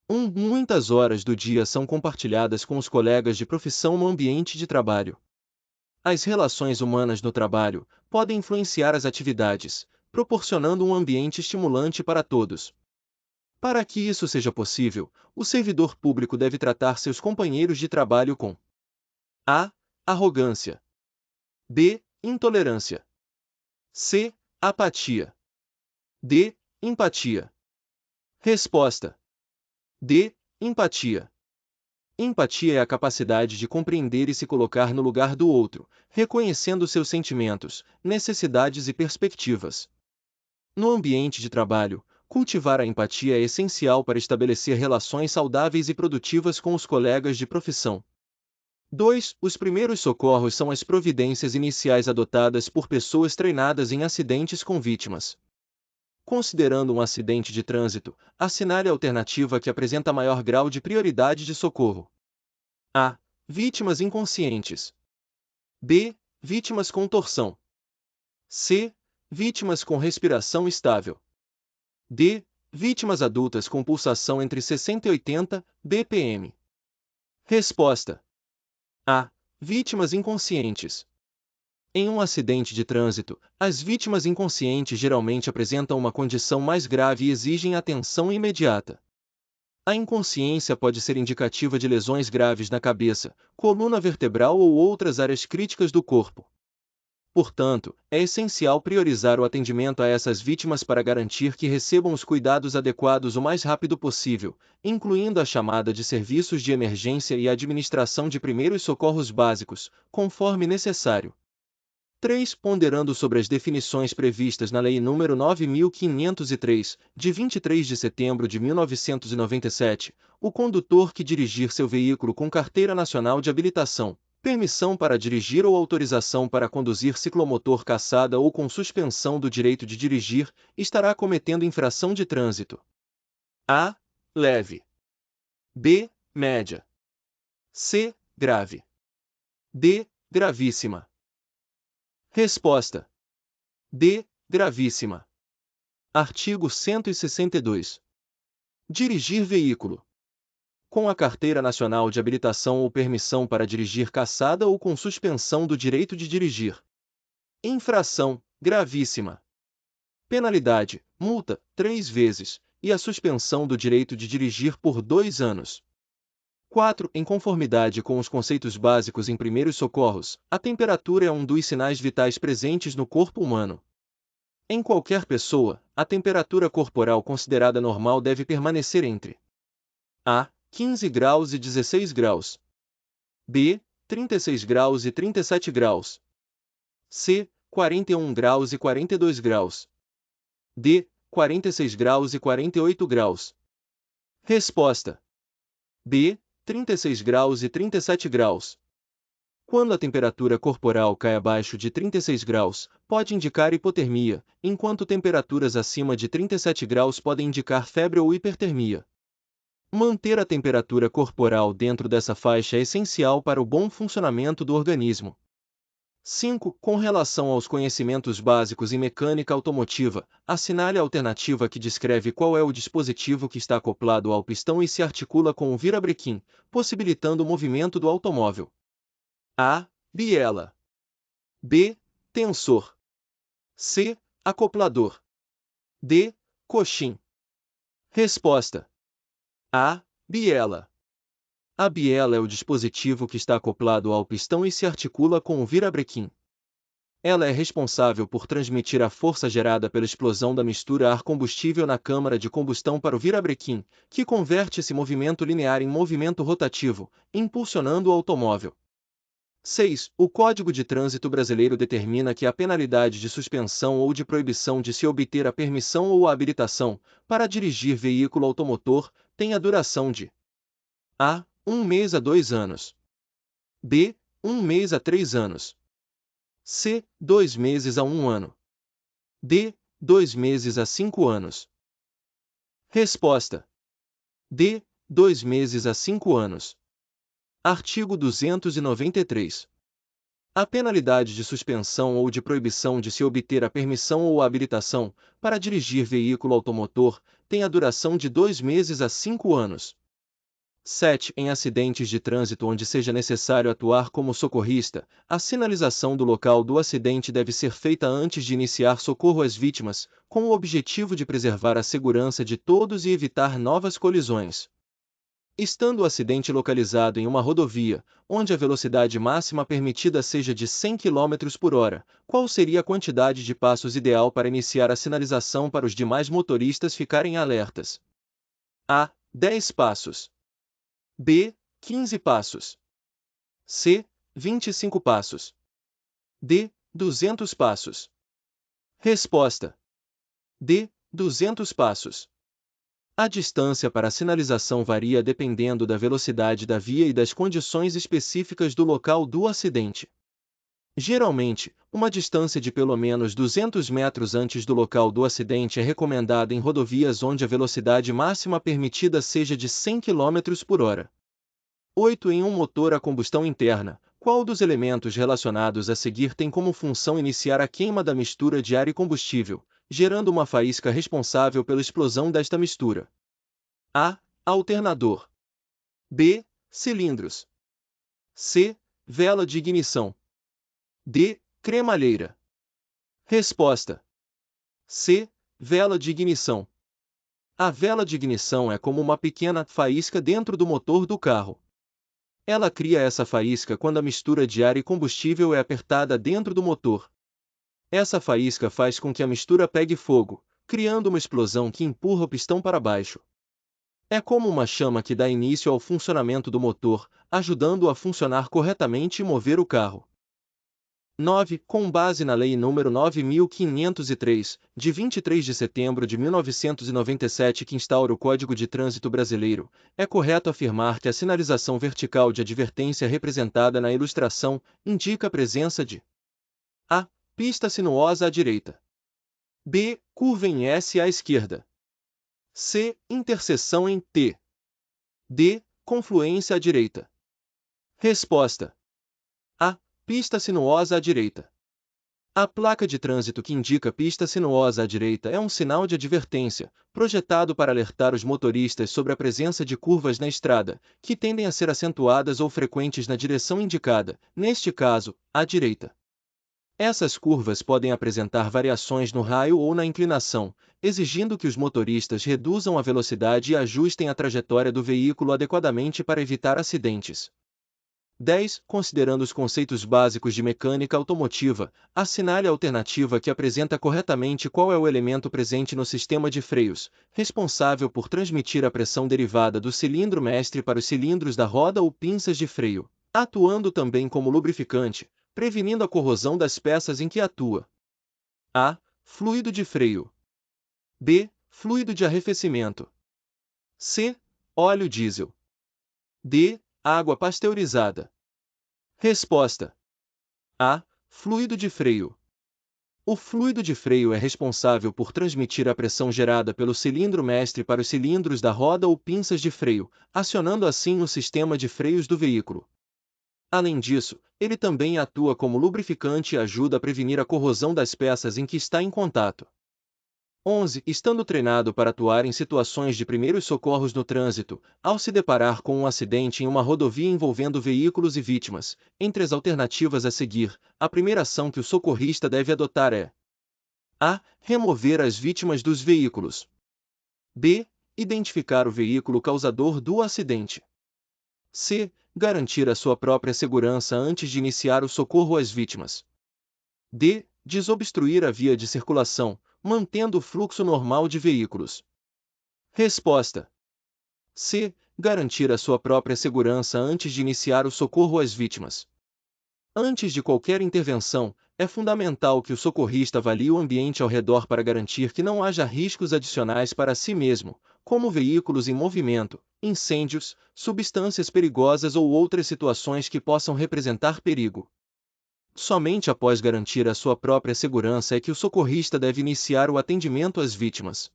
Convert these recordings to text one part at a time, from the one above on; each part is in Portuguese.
Muitas horas do dia são compartilhadas com os colegas de profissão no ambiente de trabalho. As relações humanas no trabalho podem influenciar as atividades, proporcionando um ambiente estimulante para todos. Para que isso seja possível, o servidor público deve tratar seus companheiros de trabalho com A. Arrogância. B. Intolerância. C. Apatia. D. Empatia. Resposta: D. Empatia. Empatia é a capacidade de compreender e se colocar no lugar do outro, reconhecendo seus sentimentos, necessidades e perspectivas. No ambiente de trabalho, cultivar a empatia é essencial para estabelecer relações saudáveis e produtivas com os colegas de profissão. 2. Os primeiros socorros são as providências iniciais adotadas por pessoas treinadas em acidentes com vítimas. Considerando um acidente de trânsito, assinale a alternativa que apresenta maior grau de prioridade de socorro. A. Vítimas inconscientes. B. Vítimas com torção. C. Vítimas com respiração estável. D. Vítimas adultas com pulsação entre 60 e 80 bpm. Resposta: A. Vítimas inconscientes. Em um acidente de trânsito, as vítimas inconscientes geralmente apresentam uma condição mais grave e exigem atenção imediata. A inconsciência pode ser indicativa de lesões graves na cabeça, coluna vertebral ou outras áreas críticas do corpo. Portanto, é essencial priorizar o atendimento a essas vítimas para garantir que recebam os cuidados adequados o mais rápido possível, incluindo a chamada de serviços de emergência e a administração de primeiros socorros básicos, conforme necessário. 3. Ponderando sobre as definições previstas na Lei nº 9.503, de 23 de setembro de 1997, o condutor que dirigir seu veículo com carteira nacional de habilitação, permissão para dirigir ou autorização para conduzir ciclomotor cassada ou com suspensão do direito de dirigir, estará cometendo infração de trânsito. A. Leve. B. Média. C. Grave. D. Gravíssima. Resposta: D. Gravíssima. Artigo 162. Dirigir veículo com a carteira nacional de habilitação ou permissão para dirigir cassada ou com suspensão do direito de dirigir. Infração: gravíssima. Penalidade: multa, 3 vezes, e a suspensão do direito de dirigir por 2 anos. 4. Em conformidade com os conceitos básicos em primeiros socorros, a temperatura é um dos sinais vitais presentes no corpo humano. Em qualquer pessoa, a temperatura corporal considerada normal deve permanecer entre A. 15 graus e 16 graus. B. 36 graus e 37 graus. C. 41 graus e 42 graus. D. 46 graus e 48 graus. Resposta: B. 36 graus e 37 graus. Quando a temperatura corporal cai abaixo de 36 graus, pode indicar hipotermia, enquanto temperaturas acima de 37 graus podem indicar febre ou hipertermia. Manter a temperatura corporal dentro dessa faixa é essencial para o bom funcionamento do organismo. 5. Com relação aos conhecimentos básicos em mecânica automotiva, assinale a alternativa que descreve qual é o dispositivo que está acoplado ao pistão e se articula com o virabrequim, possibilitando o movimento do automóvel. A. Biela. B. Tensor. C. Acoplador. D. Coxim. Resposta: A. Biela. A biela é o dispositivo que está acoplado ao pistão e se articula com o virabrequim. Ela é responsável por transmitir a força gerada pela explosão da mistura ar-combustível na câmara de combustão para o virabrequim, que converte esse movimento linear em movimento rotativo, impulsionando o automóvel. 6. O Código de Trânsito Brasileiro determina que a penalidade de suspensão ou de proibição de se obter a permissão ou a habilitação para dirigir veículo automotor tem a duração de A. 1 mês a 2 anos. B. 1 mês a 3 anos. C. 2 meses a 1 ano. D. 2 meses a 5 anos. Resposta: D. 2 meses a 5 anos. Artigo 293. A penalidade de suspensão ou de proibição de se obter a permissão ou a habilitação para dirigir veículo automotor tem a duração de 2 meses a 5 anos. 7. Em acidentes de trânsito onde seja necessário atuar como socorrista, a sinalização do local do acidente deve ser feita antes de iniciar socorro às vítimas, com o objetivo de preservar a segurança de todos e evitar novas colisões. Estando o acidente localizado em uma rodovia, onde a velocidade máxima permitida seja de 100 km por hora, qual seria a quantidade de passos ideal para iniciar a sinalização para os demais motoristas ficarem alertas? A. 10 passos. B. 15 passos. C. 25 passos. D. 200 passos. Resposta: D. 200 passos. A distância para a sinalização varia dependendo da velocidade da via e das condições específicas do local do acidente. Geralmente, uma distância de pelo menos 200 metros antes do local do acidente é recomendada em rodovias onde a velocidade máxima permitida seja de 100 km por hora. 8. Em um motor a combustão interna, qual dos elementos relacionados a seguir tem como função iniciar a queima da mistura de ar e combustível, gerando uma faísca responsável pela explosão desta mistura? A. Alternador. B. Cilindros. C. Vela de ignição. D. Cremalheira. Resposta: C. Vela de ignição. A vela de ignição é como uma pequena faísca dentro do motor do carro. Ela cria essa faísca quando a mistura de ar e combustível é apertada dentro do motor. Essa faísca faz com que a mistura pegue fogo, criando uma explosão que empurra o pistão para baixo. É como uma chama que dá início ao funcionamento do motor, ajudando-o a funcionar corretamente e mover o carro. 9. Com base na Lei nº 9.503, de 23 de setembro de 1997 que instaura o Código de Trânsito Brasileiro, é correto afirmar que a sinalização vertical de advertência representada na ilustração indica a presença de A. Pista sinuosa à direita. B. Curva em S à esquerda. C. Interseção em T. D. Confluência à direita. Resposta: A. Pista sinuosa à direita. A placa de trânsito que indica pista sinuosa à direita é um sinal de advertência, projetado para alertar os motoristas sobre a presença de curvas na estrada, que tendem a ser acentuadas ou frequentes na direção indicada, neste caso, à direita. Essas curvas podem apresentar variações no raio ou na inclinação, exigindo que os motoristas reduzam a velocidade e ajustem a trajetória do veículo adequadamente para evitar acidentes. 10. Considerando os conceitos básicos de mecânica automotiva, assinale a alternativa que apresenta corretamente qual é o elemento presente no sistema de freios, responsável por transmitir a pressão derivada do cilindro mestre para os cilindros da roda ou pinças de freio, atuando também como lubrificante, prevenindo a corrosão das peças em que atua. A. Fluido de freio. B. Fluido de arrefecimento. C. Óleo diesel. D. Água pasteurizada. Resposta: A. Fluido de freio. O fluido de freio é responsável por transmitir a pressão gerada pelo cilindro mestre para os cilindros da roda ou pinças de freio, acionando assim o sistema de freios do veículo. Além disso, ele também atua como lubrificante e ajuda a prevenir a corrosão das peças em que está em contato. 11. Estando treinado para atuar em situações de primeiros socorros no trânsito, ao se deparar com um acidente em uma rodovia envolvendo veículos e vítimas, entre as alternativas a seguir, a primeira ação que o socorrista deve adotar é: A. Remover as vítimas dos veículos. B. Identificar o veículo causador do acidente. C. Garantir a sua própria segurança antes de iniciar o socorro às vítimas. D. Desobstruir a via de circulação, mantendo o fluxo normal de veículos. Resposta: C. Garantir a sua própria segurança antes de iniciar o socorro às vítimas. Antes de qualquer intervenção, é fundamental que o socorrista avalie o ambiente ao redor para garantir que não haja riscos adicionais para si mesmo, como veículos em movimento, incêndios, substâncias perigosas ou outras situações que possam representar perigo. Somente após garantir a sua própria segurança é que o socorrista deve iniciar o atendimento às vítimas.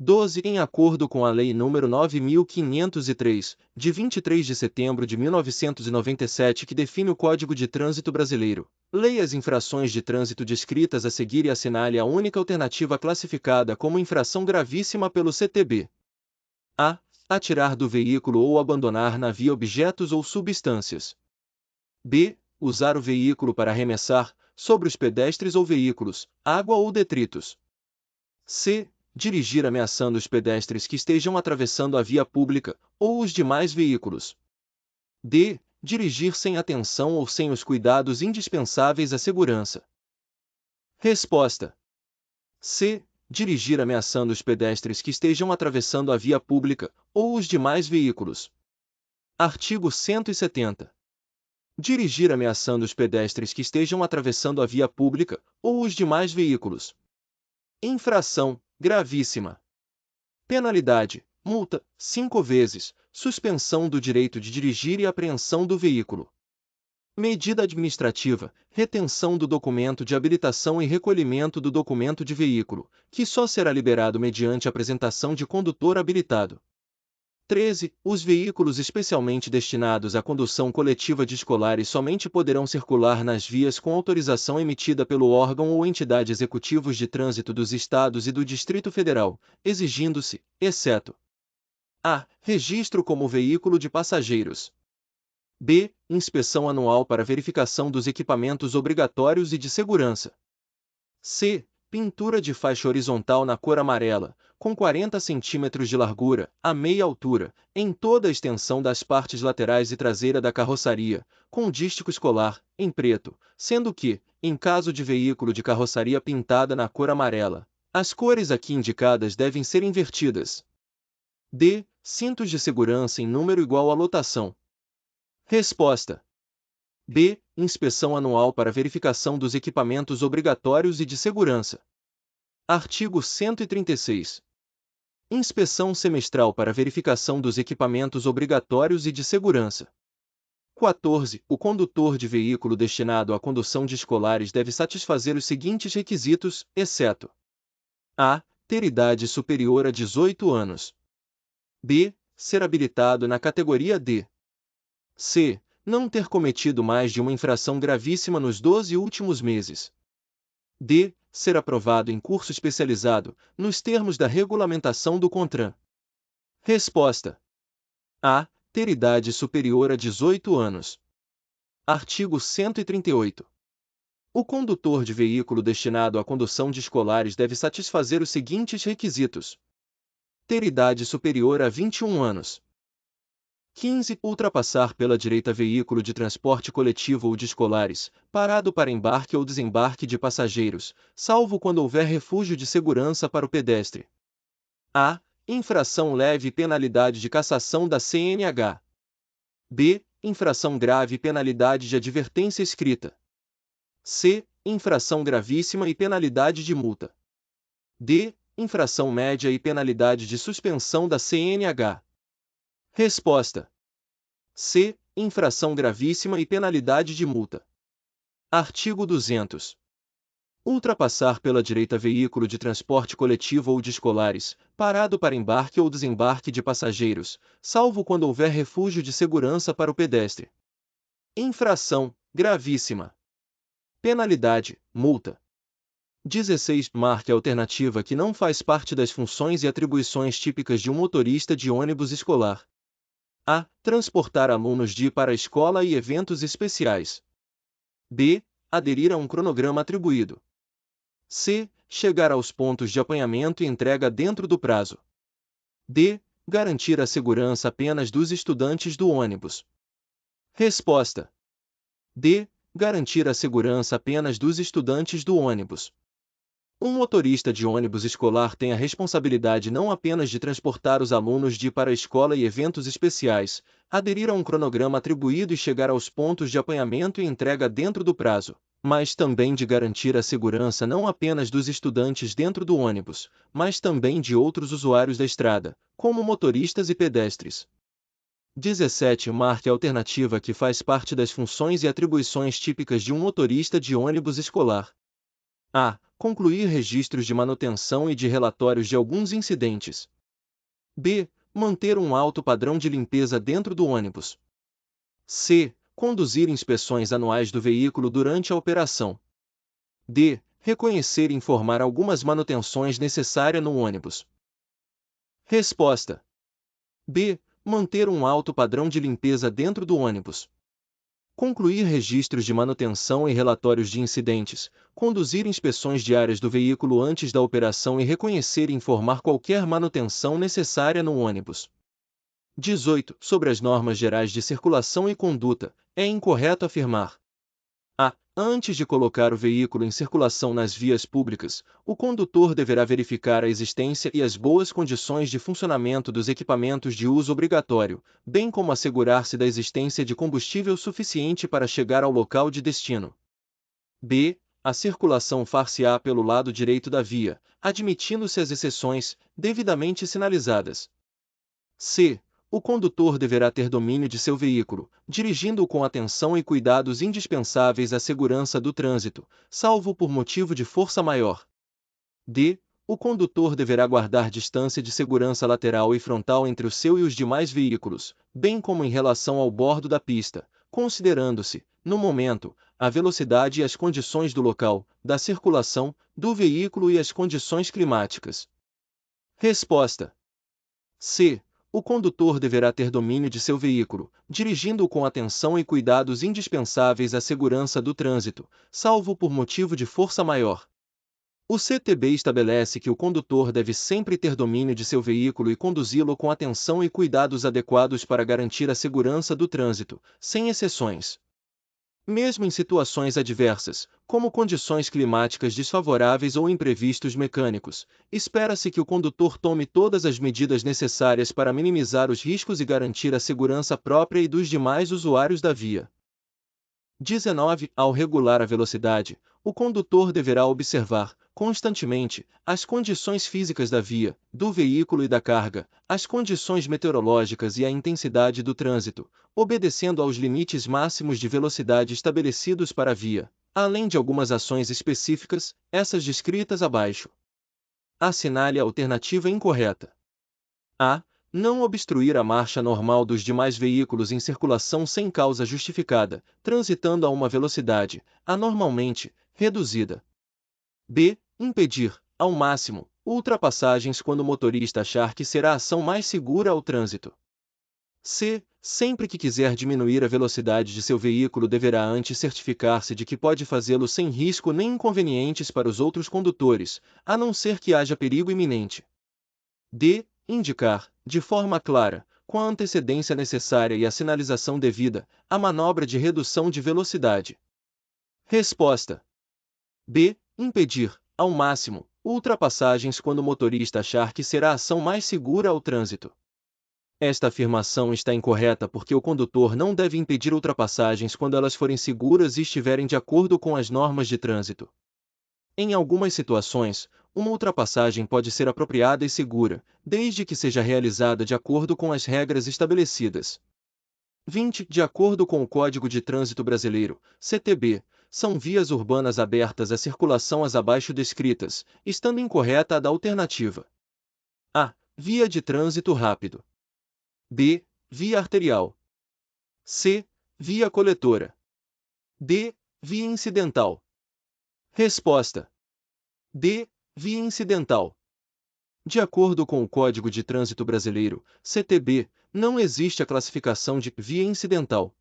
12. Em acordo com a Lei nº 9.503, de 23 de setembro de 1997, que define o Código de Trânsito Brasileiro, leia as infrações de trânsito descritas a seguir e assinale a única alternativa classificada como infração gravíssima pelo CTB. A. Atirar do veículo ou abandonar na via objetos ou substâncias. B. Usar o veículo para arremessar, sobre os pedestres ou veículos, água ou detritos. C. Dirigir ameaçando os pedestres que estejam atravessando a via pública, ou os demais veículos. D. Dirigir sem atenção ou sem os cuidados indispensáveis à segurança. Resposta. C. Dirigir ameaçando os pedestres que estejam atravessando a via pública, ou os demais veículos. Artigo 170. Dirigir ameaçando os pedestres que estejam atravessando a via pública, ou os demais veículos. Infração gravíssima. Penalidade: multa, 5 vezes, suspensão do direito de dirigir e apreensão do veículo. Medida administrativa: retenção do documento de habilitação e recolhimento do documento de veículo, que só será liberado mediante apresentação de condutor habilitado. 13. Os veículos especialmente destinados à condução coletiva de escolares somente poderão circular nas vias com autorização emitida pelo órgão ou entidade executivos de trânsito dos Estados e do Distrito Federal, exigindo-se, exceto: a. Registro como veículo de passageiros. B. Inspeção anual para verificação dos equipamentos obrigatórios e de segurança. C. Pintura de faixa horizontal na cor amarela, com 40 cm de largura, a meia altura, em toda a extensão das partes laterais e traseira da carroçaria, com dístico escolar, em preto, sendo que, em caso de veículo de carroçaria pintada na cor amarela, as cores aqui indicadas devem ser invertidas. D. Cintos de segurança em número igual à lotação. Resposta. B. Inspeção anual para verificação dos equipamentos obrigatórios e de segurança. Artigo 136. Inspeção semestral para verificação dos equipamentos obrigatórios e de segurança. 14. O condutor de veículo destinado à condução de escolares deve satisfazer os seguintes requisitos, exceto: a. Ter idade superior a 18 anos. B. Ser habilitado na categoria D. C. Não ter cometido mais de uma infração gravíssima nos 12 últimos meses. D. Ser aprovado em curso especializado, nos termos da regulamentação do CONTRAN. Resposta. A. Ter idade superior a 18 anos. Artigo 138. O condutor de veículo destinado à condução de escolares deve satisfazer os seguintes requisitos: ter idade superior a 21 anos. 15. Ultrapassar pela direita veículo de transporte coletivo ou de escolares, parado para embarque ou desembarque de passageiros, salvo quando houver refúgio de segurança para o pedestre. A. Infração leve e penalidade de cassação da CNH. B. Infração grave e penalidade de advertência escrita. C. Infração gravíssima e penalidade de multa. D. Infração média e penalidade de suspensão da CNH. Resposta. C. Infração gravíssima e penalidade de multa. Artigo 200. Ultrapassar pela direita veículo de transporte coletivo ou de escolares, parado para embarque ou desembarque de passageiros, salvo quando houver refúgio de segurança para o pedestre. Infração gravíssima. Penalidade: multa. 16. Marque a alternativa que não faz parte das funções e atribuições típicas de um motorista de ônibus escolar. A. Transportar alunos de ir para a escola e eventos especiais. B. Aderir a um cronograma atribuído. C. Chegar aos pontos de apanhamento e entrega dentro do prazo. D. Garantir a segurança apenas dos estudantes do ônibus. Resposta. D. Garantir a segurança apenas dos estudantes do ônibus. Um motorista de ônibus escolar tem a responsabilidade não apenas de transportar os alunos de ir para a escola e eventos especiais, aderir a um cronograma atribuído e chegar aos pontos de apanhamento e entrega dentro do prazo, mas também de garantir a segurança não apenas dos estudantes dentro do ônibus, mas também de outros usuários da estrada, como motoristas e pedestres. 17. Marque a alternativa que faz parte das funções e atribuições típicas de um motorista de ônibus escolar. A. concluir registros de manutenção e de relatórios de alguns incidentes. B. Manter um alto padrão de limpeza dentro do ônibus. C. Conduzir inspeções anuais do veículo durante a operação. D. Reconhecer e informar algumas manutenções necessárias no ônibus. Resposta: B. Manter um alto padrão de limpeza dentro do ônibus. Concluir registros de manutenção e relatórios de incidentes, conduzir inspeções diárias do veículo antes da operação e reconhecer e informar qualquer manutenção necessária no ônibus. 18. Sobre as normas gerais de circulação e conduta, é incorreto afirmar: a. Antes de colocar o veículo em circulação nas vias públicas, o condutor deverá verificar a existência e as boas condições de funcionamento dos equipamentos de uso obrigatório, bem como assegurar-se da existência de combustível suficiente para chegar ao local de destino. B. A circulação far-se-á pelo lado direito da via, admitindo-se as exceções, devidamente sinalizadas. C. O condutor deverá ter domínio de seu veículo, dirigindo-o com atenção e cuidados indispensáveis à segurança do trânsito, salvo por motivo de força maior. D. O condutor deverá guardar distância de segurança lateral e frontal entre o seu e os demais veículos, bem como em relação ao bordo da pista, considerando-se, no momento, a velocidade e as condições do local, da circulação, do veículo e as condições climáticas. Resposta: C. O condutor deverá ter domínio de seu veículo, dirigindo-o com atenção e cuidados indispensáveis à segurança do trânsito, salvo por motivo de força maior. O CTB estabelece que o condutor deve sempre ter domínio de seu veículo e conduzi-lo com atenção e cuidados adequados para garantir a segurança do trânsito, sem exceções. Mesmo em situações adversas, como condições climáticas desfavoráveis ou imprevistos mecânicos, espera-se que o condutor tome todas as medidas necessárias para minimizar os riscos e garantir a segurança própria e dos demais usuários da via. 19. Ao regular a velocidade, o condutor deverá observar, constantemente, as condições físicas da via, do veículo e da carga, as condições meteorológicas e a intensidade do trânsito, obedecendo aos limites máximos de velocidade estabelecidos para a via, além de algumas ações específicas, essas descritas abaixo. Assinale a alternativa incorreta. A. Não obstruir a marcha normal dos demais veículos em circulação sem causa justificada, transitando a uma velocidade, anormalmente, reduzida. B. Impedir, ao máximo, ultrapassagens quando o motorista achar que será a ação mais segura ao trânsito. C. Sempre que quiser diminuir a velocidade de seu veículo deverá antes certificar-se de que pode fazê-lo sem risco nem inconvenientes para os outros condutores, a não ser que haja perigo iminente. D. Indicar, de forma clara, com a antecedência necessária e a sinalização devida, a manobra de redução de velocidade. Resposta: B. Impedir, ao máximo, ultrapassagens quando o motorista achar que será a ação mais segura ao trânsito. Esta afirmação está incorreta porque o condutor não deve impedir ultrapassagens quando elas forem seguras e estiverem de acordo com as normas de trânsito. Em algumas situações, uma ultrapassagem pode ser apropriada e segura, desde que seja realizada de acordo com as regras estabelecidas. 20. De acordo com o Código de Trânsito Brasileiro, CTB, são vias urbanas abertas à circulação as abaixo descritas, estando incorreta a da alternativa. A. Via de trânsito rápido. B. Via arterial. C. Via coletora. D. Via incidental. Resposta: D. Via incidental. De acordo com o Código de Trânsito Brasileiro, CTB, não existe a classificação de via incidental.